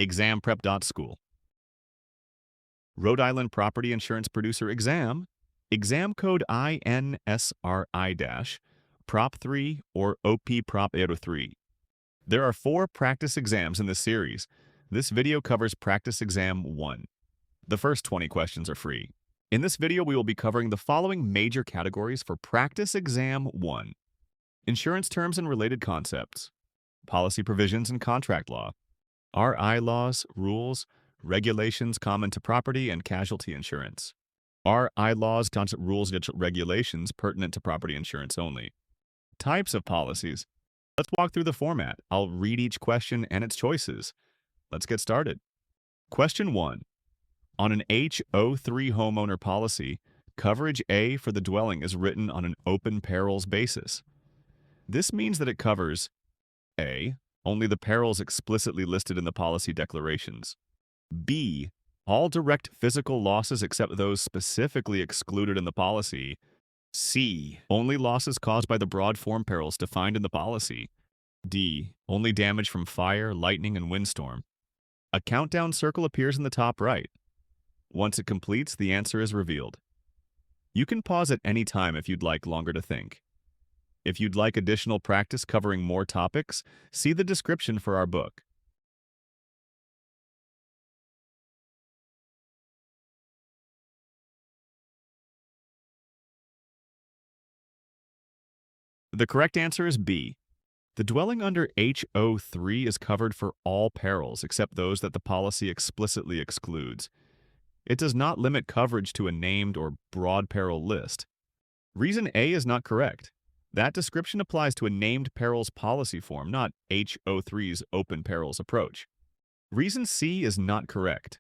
ExamPrep.School. Rhode Island property insurance producer Exam code INSRI-Prop3 or OPProp03. There are 4 practice exams in this series. This video covers Practice Exam 1. The first 20 questions are free. In this video, we will be covering the following major categories for Practice Exam 1. Insurance terms and related concepts, policy provisions and contract law, RI laws, rules, regulations common to property and casualty insurance, RI laws, rules, and regulations pertinent to property insurance only. Types of policies. Let's walk through the format. I'll read each question and its choices. Let's get started. Question 1. On an H03 homeowner policy, coverage A for the dwelling is written on an open perils basis. This means that it covers A. Only the perils explicitly listed in the policy declarations. B. All direct physical losses except those specifically excluded in the policy. C. Only losses caused by the broad form perils defined in the policy. D. Only damage from fire, lightning, and windstorm. A countdown circle appears in the top right. Once it completes, the answer is revealed. You can pause at any time if you'd like longer to think. If you'd like additional practice covering more topics, see the description for our book. The correct answer is B. The dwelling under H03 is covered for all perils except those that the policy explicitly excludes. It does not limit coverage to a named or broad peril list. Reason A is not correct. That description applies to a named perils policy form, not H03's open perils approach. Reason C is not correct.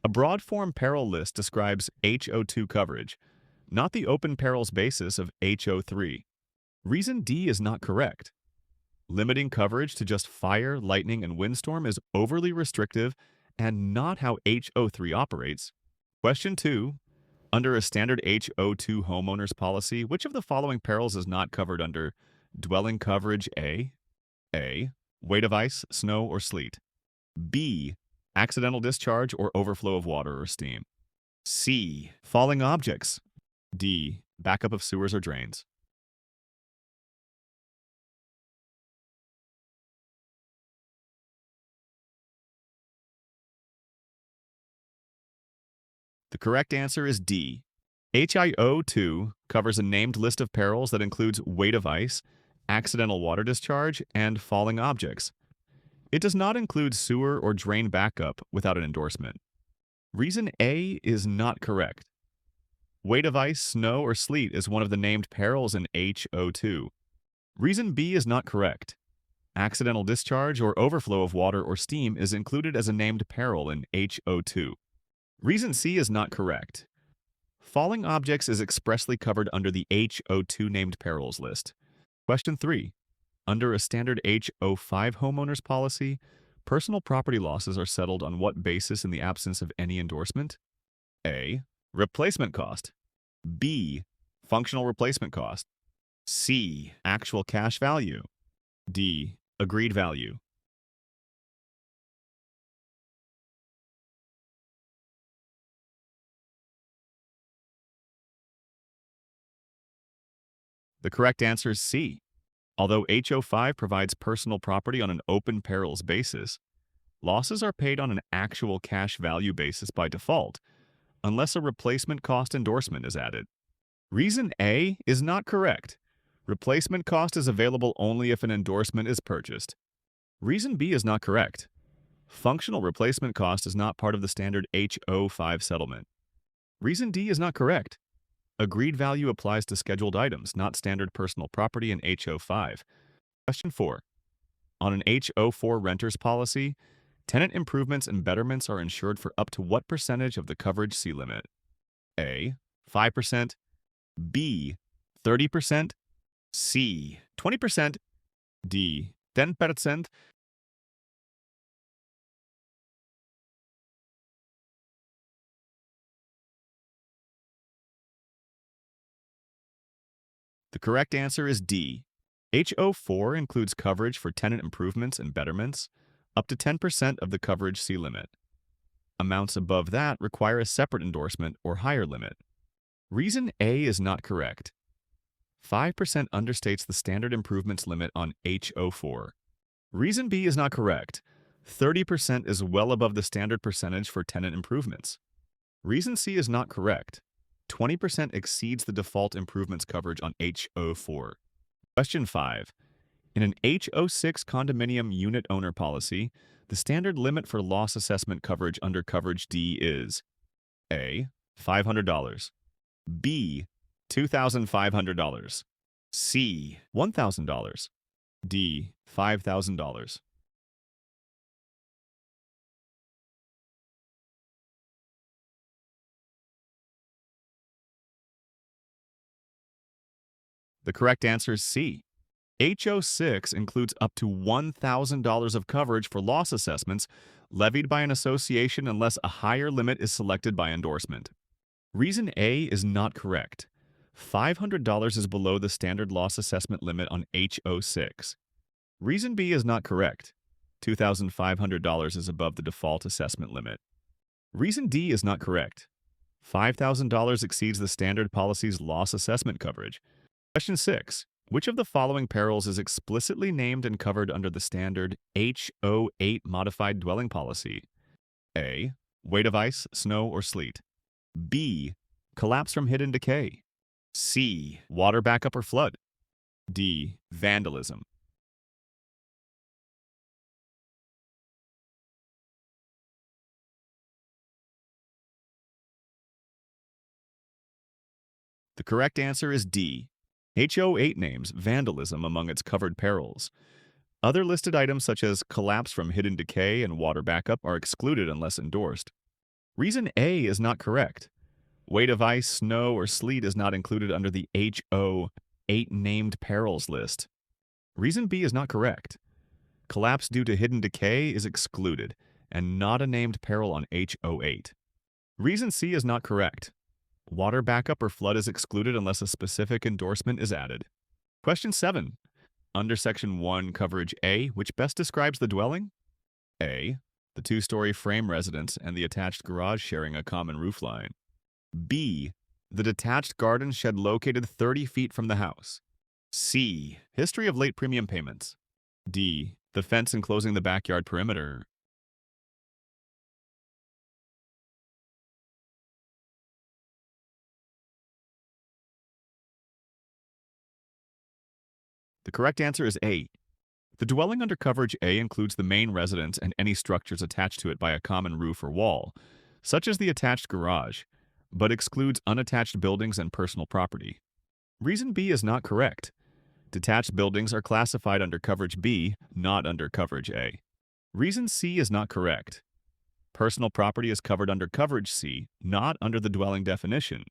A broad form peril list describes H02 coverage, not the open perils basis of H03. Reason D is not correct. Limiting coverage to just fire, lightning, and windstorm is overly restrictive and not how H03 operates. Question 2. Under a standard H02 homeowners policy, which of the following perils is not covered under dwelling coverage A? A. Weight of ice, snow, or sleet. B. Accidental discharge or overflow of water or steam. C. Falling objects. D. Backup of sewers or drains. The correct answer is D. HIO2 covers a named list of perils that includes weight of ice, accidental water discharge, and falling objects. It does not include sewer or drain backup without an endorsement. Reason A is not correct. Weight of ice, snow, or sleet is one of the named perils in HO2. Reason B is not correct. Accidental discharge or overflow of water or steam is included as a named peril in HO2. Reason C is not correct. Falling objects is expressly covered under the HO2 named perils list. Question 3. Under a standard HO5 homeowners policy, personal property losses are settled on what basis in the absence of any endorsement? A. Replacement cost. B. Functional replacement cost. C. Actual cash value. D. Agreed value. The correct answer is C. Although HO5 provides personal property on an open perils basis, losses are paid on an actual cash value basis by default, unless a replacement cost endorsement is added. Reason A is not correct. Replacement cost is available only if an endorsement is purchased. Reason B is not correct. Functional replacement cost is not part of the standard HO5 settlement. Reason D is not correct. Agreed value applies to scheduled items, not standard personal property in HO5. Question 4. On an HO4 renter's policy, tenant improvements and betterments are insured for up to what percentage of the coverage C limit? A. 5%. B. 30%. C. 20%. D. 10%. The correct answer is D. HO4 includes coverage for tenant improvements and betterments, up to 10% of the coverage C limit. Amounts above that require a separate endorsement or higher limit. Reason A is not correct. 5% understates the standard improvements limit on H04. Reason B is not correct. 30% is well above the standard percentage for tenant improvements. Reason C is not correct. 20% exceeds the default improvements coverage on H04. Question 5. In an H06 condominium unit owner policy, the standard limit for loss assessment coverage under coverage D is A. $500, B. $2,500, C. $1,000, D. $5,000. The correct answer is C. H06 includes up to $1,000 of coverage for loss assessments levied by an association unless a higher limit is selected by endorsement. Reason A is not correct. $500 is below the standard loss assessment limit on H06. Reason B is not correct. $2,500 is above the default assessment limit. Reason D is not correct. $5,000 exceeds the standard policy's loss assessment coverage. Question 6. Which of the following perils is explicitly named and covered under the standard H08 modified dwelling policy? A. Weight of ice, snow, or sleet. B. Collapse from hidden decay. C. Water backup or flood. D. Vandalism. The correct answer is D. H08 names vandalism among its covered perils. Other listed items such as collapse from hidden decay and water backup are excluded unless endorsed. Reason A is not correct. Weight of ice, snow, or sleet is not included under the H08 named perils list. Reason B is not correct. Collapse due to hidden decay is excluded and not a named peril on H08. Reason C is not correct. Water backup or flood is excluded unless a specific endorsement is added. Question 7. Under Section 1, Coverage A, which best describes the dwelling? A. The two-story frame residence and the attached garage sharing a common roofline. B. The detached garden shed located 30 feet from the house. C. History of late premium payments. D. The fence enclosing the backyard perimeter. The correct answer is A. The dwelling under Coverage A includes the main residence and any structures attached to it by a common roof or wall, such as the attached garage, but excludes unattached buildings and personal property. Reason B is not correct. Detached buildings are classified under Coverage B, not under Coverage A. Reason C is not correct. Personal property is covered under Coverage C, not under the dwelling definition.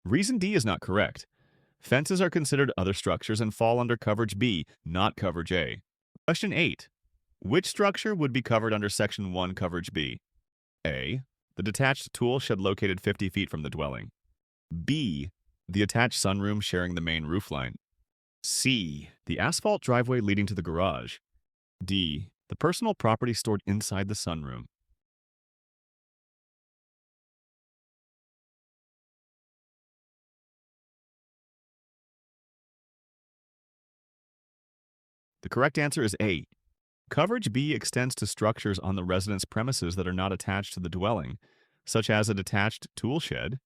Reason D is not correct. Fences are considered other structures and fall under Coverage B, not Coverage A. Question 8. Which structure would be covered under Section 1, Coverage B? A. The detached tool shed located 50 feet from the dwelling. B. The attached sunroom sharing the main roofline. C. The asphalt driveway leading to the garage. D. The personal property stored inside the sunroom. The correct answer is A. Coverage B extends to structures on the residence premises that are not attached to the dwelling, such as a detached tool shed,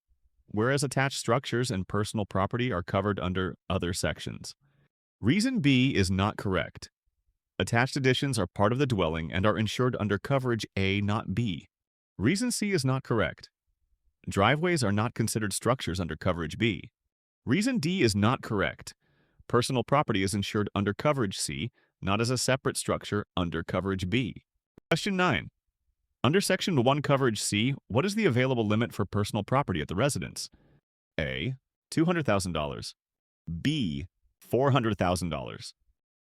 whereas attached structures and personal property are covered under other sections. Reason B is not correct. Attached additions are part of the dwelling and are insured under Coverage A, not B. Reason C is not correct. Driveways are not considered structures under Coverage B. Reason D is not correct. Personal property is insured under Coverage C, not as a separate structure under Coverage B. Question 9. Under Section 1 Coverage C, what is the available limit for personal property at the residence? A. $200,000. B. $400,000.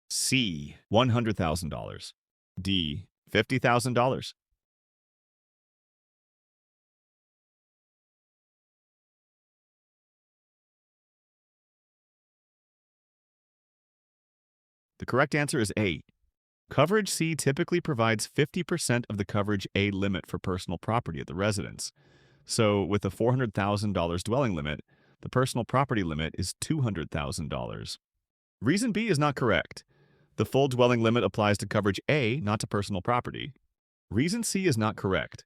C. $100,000. D. $50,000. The correct answer is A. Coverage C typically provides 50% of the coverage A limit for personal property at the residence. So, with a $400,000 dwelling limit, the personal property limit is $200,000. Reason B is not correct. The full dwelling limit applies to coverage A, not to personal property. Reason C is not correct.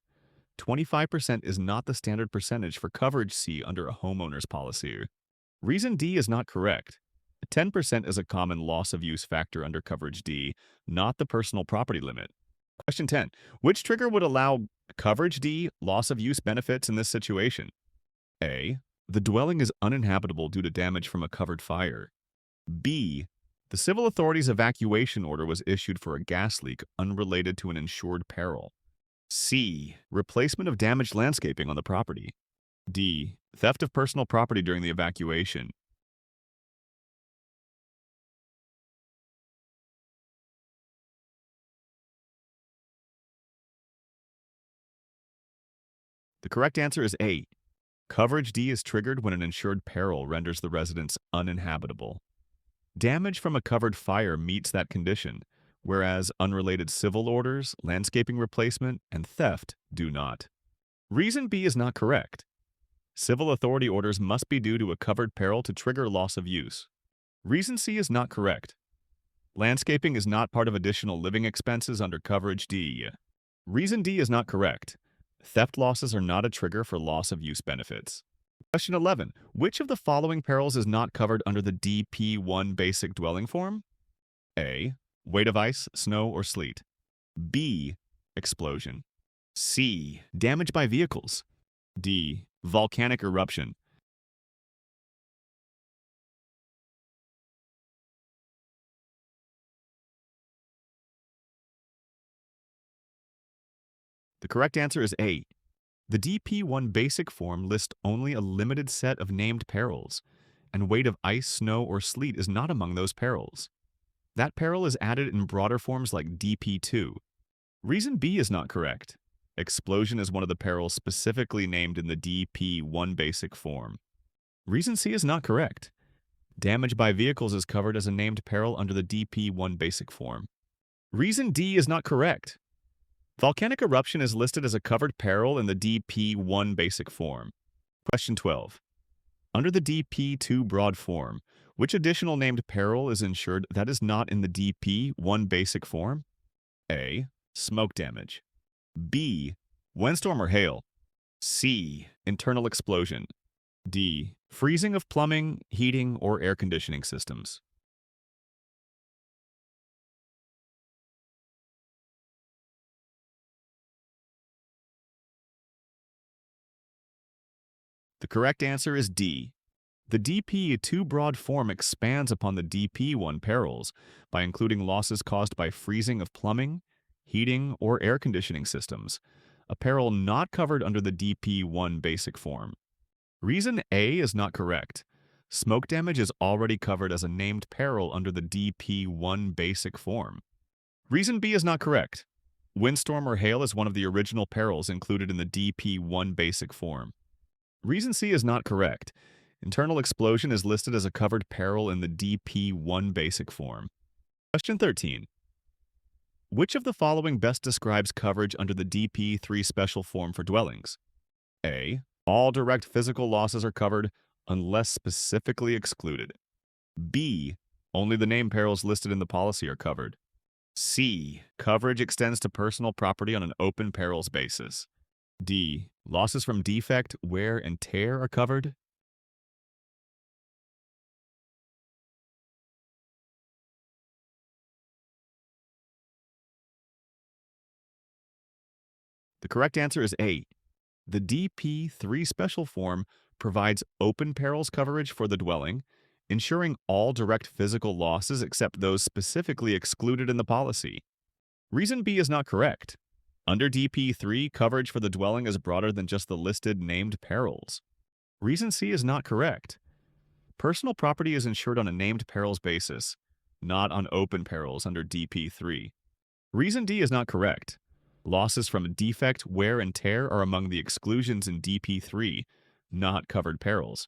25% is not the standard percentage for coverage C under a homeowner's policy. Reason D is not correct. 10% is a common loss of use factor under coverage D, not the personal property limit. Question 10. Which trigger would allow coverage D loss of use benefits in this situation? A. The dwelling is uninhabitable due to damage from a covered fire. B. The civil authority's evacuation order was issued for a gas leak unrelated to an insured peril. C. Replacement of damaged landscaping on the property. D. Theft of personal property during the evacuation. The correct answer is A. Coverage D is triggered when an insured peril renders the residence uninhabitable. Damage from a covered fire meets that condition, whereas unrelated civil orders, landscaping replacement, and theft do not. Reason B is not correct. Civil authority orders must be due to a covered peril to trigger loss of use. Reason C is not correct. Landscaping is not part of additional living expenses under coverage D. Reason D is not correct. Theft losses are not a trigger for loss of use benefits. Question 11. Which of the following perils is not covered under the DP1 basic dwelling form? A. Weight of ice, snow, or sleet. B. Explosion. C. Damage by vehicles. D. Volcanic eruption. The correct answer is A. The DP1 basic form lists only a limited set of named perils, and weight of ice, snow, or sleet is not among those perils. That peril is added in broader forms like DP2. Reason B is not correct. Explosion is one of the perils specifically named in the DP1 basic form. Reason C is not correct. Damage by vehicles is covered as a named peril under the DP1 basic form. Reason D is not correct. Volcanic eruption is listed as a covered peril in the DP1 basic form. Question 12. Under the DP2 broad form, which additional named peril is insured that is not in the DP1 basic form? A. Smoke damage. B. Windstorm or hail. C. Internal explosion. D. Freezing of plumbing, heating, or air conditioning systems. The correct answer is D. The DP2 broad form expands upon the DP1 perils by including losses caused by freezing of plumbing, heating, or air conditioning systems, a peril not covered under the DP1 basic form. Reason A is not correct. Smoke damage is already covered as a named peril under the DP1 basic form. Reason B is not correct. Windstorm or hail is one of the original perils included in the DP1 basic form. Reason C is not correct. Internal explosion is listed as a covered peril in the DP1 basic form. Question 13. Which of the following best describes coverage under the DP3 special form for dwellings? A. All direct physical losses are covered unless specifically excluded. B. Only the named perils listed in the policy are covered. C. Coverage extends to personal property on an open perils basis. D. Losses from defect, wear, and tear are covered. The correct answer is A. The DP3 special form provides open perils coverage for the dwelling, ensuring all direct physical losses except those specifically excluded in the policy. Reason B is not correct. Under DP3, coverage for the dwelling is broader than just the listed named perils. Reason C is not correct. Personal property is insured on a named perils basis, not on open perils under DP3. Reason D is not correct. Losses from defect, wear, and tear are among the exclusions in DP3, not covered perils.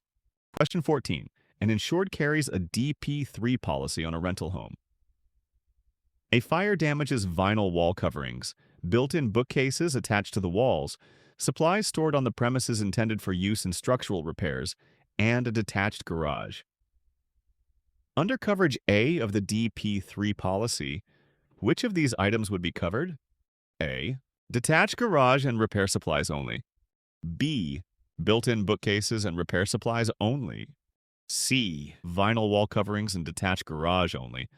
Question 14. An insured carries a DP3 policy on a rental home. A fire damages vinyl wall coverings, built-in bookcases attached to the walls, supplies stored on the premises intended for use in structural repairs, and a detached garage. Under coverage A of the DP3 policy, which of these items would be covered? A. Detached garage and repair supplies only. B. Built-in bookcases and repair supplies only. C. Vinyl wall coverings and detached garage only.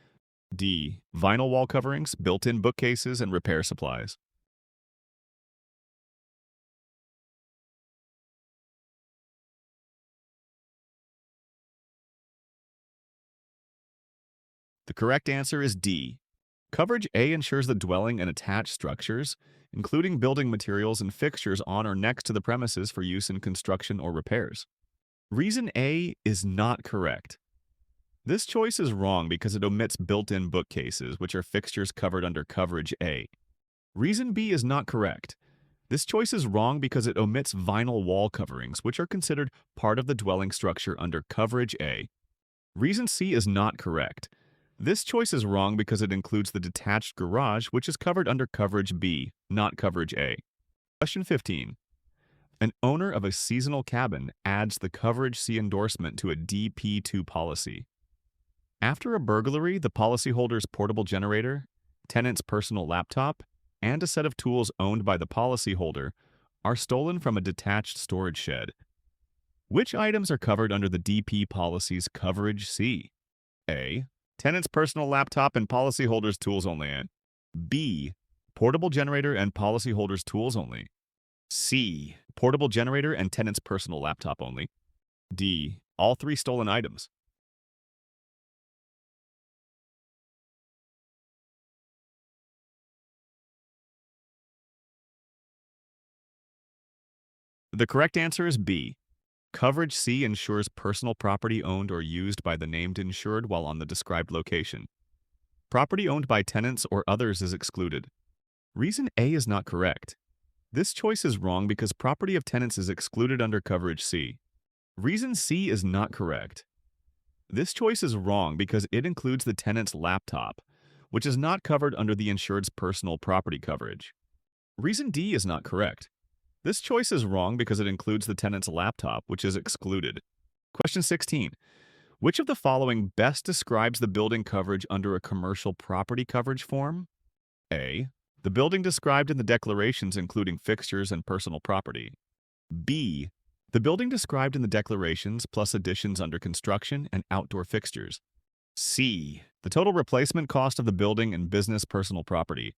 D. Vinyl wall coverings, built-in bookcases, and repair supplies. The correct answer is D. Coverage A ensures the dwelling and attached structures, including building materials and fixtures on or next to the premises for use in construction or repairs. Reason A is not correct. This choice is wrong because it omits built-in bookcases, which are fixtures covered under coverage A. Reason B is not correct. This choice is wrong because it omits vinyl wall coverings, which are considered part of the dwelling structure under coverage A. Reason C is not correct. This choice is wrong because it includes the detached garage, which is covered under coverage B, not coverage A. Question 15. An owner of a seasonal cabin adds the coverage C endorsement to a DP2 policy. After a burglary, the policyholder's portable generator, tenant's personal laptop, and a set of tools owned by the policyholder are stolen from a detached storage shed. Which items are covered under the DP policy's coverage C? A. Tenant's personal laptop and policyholder's tools only. B. Portable generator and policyholder's tools only. C. Portable generator and tenant's personal laptop only. D. All three stolen items. The correct answer is B. Coverage C ensures personal property owned or used by the named insured while on the described location. Property owned by tenants or others is excluded. Reason A is not correct. This choice is wrong because property of tenants is excluded under coverage C. Reason C is not correct. This choice is wrong because it includes the tenant's laptop, which is not covered under the insured's personal property coverage. Reason D is not correct. This choice is wrong because it includes the tenant's laptop, which is excluded. Question 16. Which of the following best describes the building coverage under a commercial property coverage form? A. The building described in the declarations including fixtures and personal property. B. The building described in the declarations plus additions under construction and outdoor fixtures. C. The total replacement cost of the building and business personal property.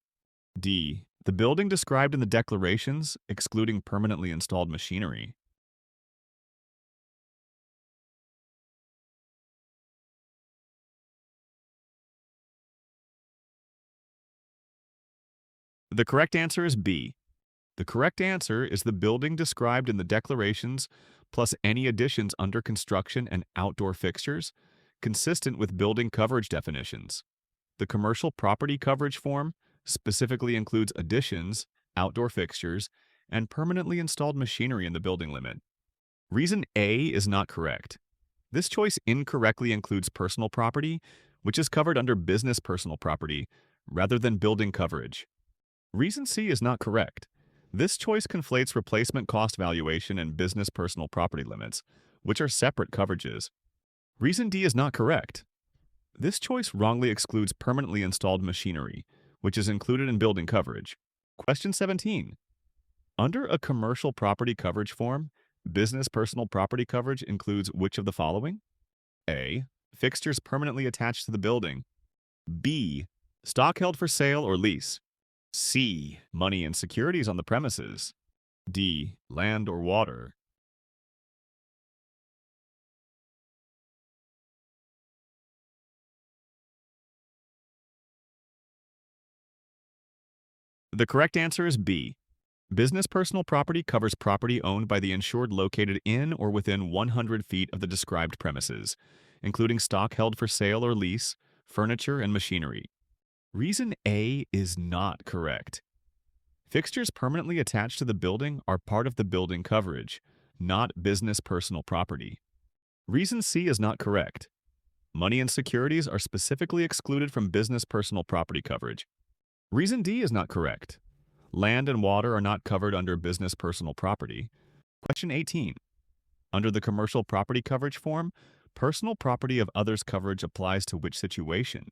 D. The building described in the declarations, excluding permanently installed machinery. The correct answer is B. The correct answer is the building described in the declarations plus any additions under construction and outdoor fixtures, consistent with building coverage definitions. The commercial property coverage form specifically includes additions, outdoor fixtures, and permanently installed machinery in the building limit. Reason A is not correct. This choice incorrectly includes personal property, which is covered under business personal property, rather than building coverage. Reason C is not correct. This choice conflates replacement cost valuation and business personal property limits, which are separate coverages. Reason D is not correct. This choice wrongly excludes permanently installed machinery, which is included in building coverage. Question 17. Under a commercial property coverage form, business personal property coverage includes which of the following? A. Fixtures permanently attached to the building. B. Stock held for sale or lease. C. Money and securities on the premises. D. Land or water. The correct answer is B. Business personal property covers property owned by the insured located in or within 100 feet of the described premises, including stock held for sale or lease, furniture, and machinery. Reason A is not correct. Fixtures permanently attached to the building are part of the building coverage, not business personal property. Reason C is not correct. Money and securities are specifically excluded from business personal property coverage. Reason D is not correct. Land and water are not covered under business personal property. Question 18. Under the commercial property coverage form, personal property of others coverage applies to which situation?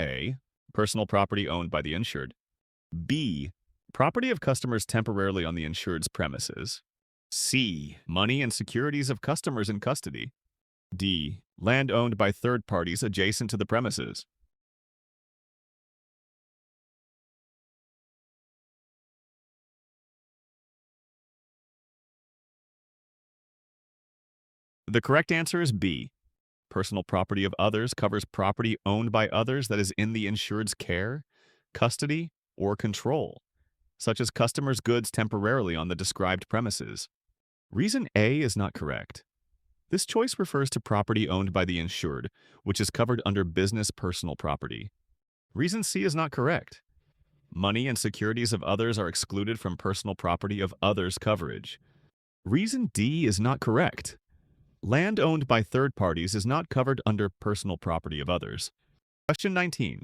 A. Personal property owned by the insured. B. Property of customers temporarily on the insured's premises. C. Money and securities of customers in custody. D. Land owned by third parties adjacent to the premises. The correct answer is B. Personal property of others covers property owned by others that is in the insured's care, custody, or control, such as customers' goods temporarily on the described premises. Reason A is not correct. This choice refers to property owned by the insured, which is covered under business personal property. Reason C is not correct. Money and securities of others are excluded from personal property of others coverage. Reason D is not correct. Land owned by third parties is not covered under personal property of others. Question 19.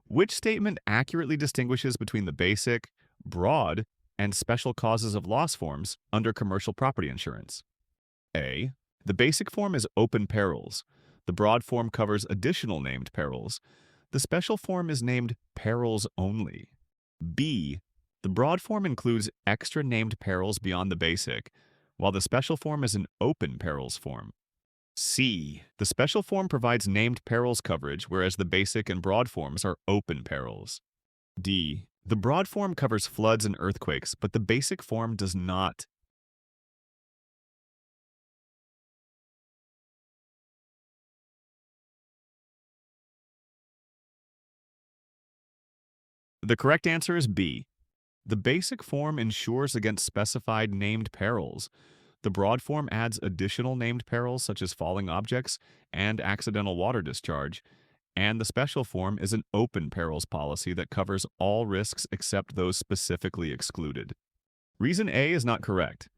Which statement accurately distinguishes between the basic, broad, and special causes of loss forms under commercial property insurance? A. The basic form is open perils. The broad form covers additional named perils. The special form is named perils only. B. The broad form includes extra named perils beyond the basic, while the special form is an open perils form. C. The special form provides named perils coverage, whereas the basic and broad forms are open perils. D. The broad form covers floods and earthquakes, but the basic form does not. The correct answer is B. The basic form insures against specified named perils. The broad form adds additional named perils such as falling objects and accidental water discharge, and the special form is an open perils policy that covers all risks except those specifically excluded. Reason A is not correct.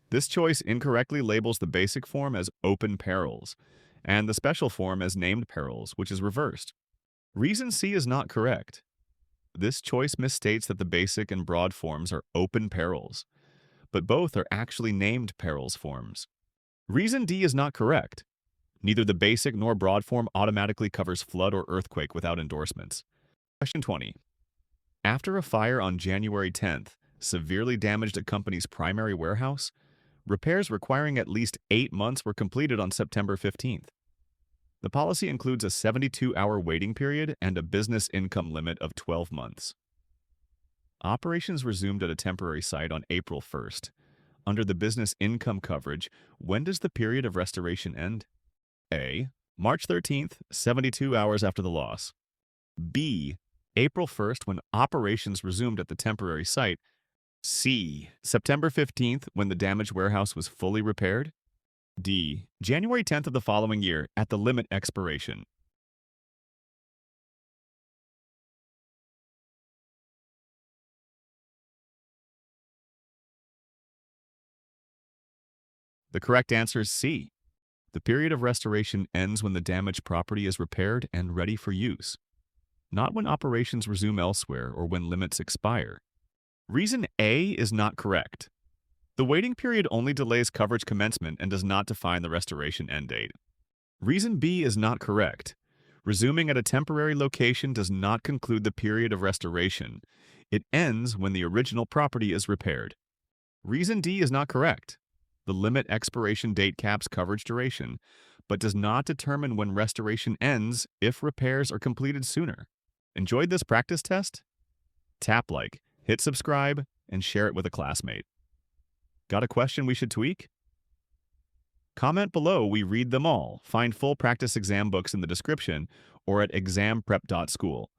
This choice incorrectly labels the basic form as open perils, and the special form as named perils, which is reversed. Reason C is not correct. This choice misstates that the basic and broad forms are open perils, but both are actually named perils forms. Reason D is not correct. Neither the basic nor broad form automatically covers flood or earthquake without endorsements. Question 20. After a fire on January 10th severely damaged a company's primary warehouse, repairs requiring at least 8 months were completed on September 15th. The policy includes a 72-hour waiting period and a business income limit of 12 months. Operations resumed at a temporary site on April 1st. Under the business income coverage, when does the period of restoration end? A. March 13th, 72 hours after the loss. B. April 1st, when operations resumed at the temporary site. C. September 15th, when the damaged warehouse was fully repaired. D. January 10th of the following year, at the limit expiration. The correct answer is C. The period of restoration ends when the damaged property is repaired and ready for use, not when operations resume elsewhere or when limits expire. Reason A is not correct. The waiting period only delays coverage commencement and does not define the restoration end date. Reason B is not correct. Resuming at a temporary location does not conclude the period of restoration. It ends when the original property is repaired. Reason D is not correct. The limit expiration date caps coverage duration, but does not determine when restoration ends if repairs are completed sooner. Enjoyed this practice test? Tap like, hit subscribe, and share it with a classmate. Got a question we should tweak? Comment below, we read them all. Find full practice exam books in the description or at ExamPrep.School.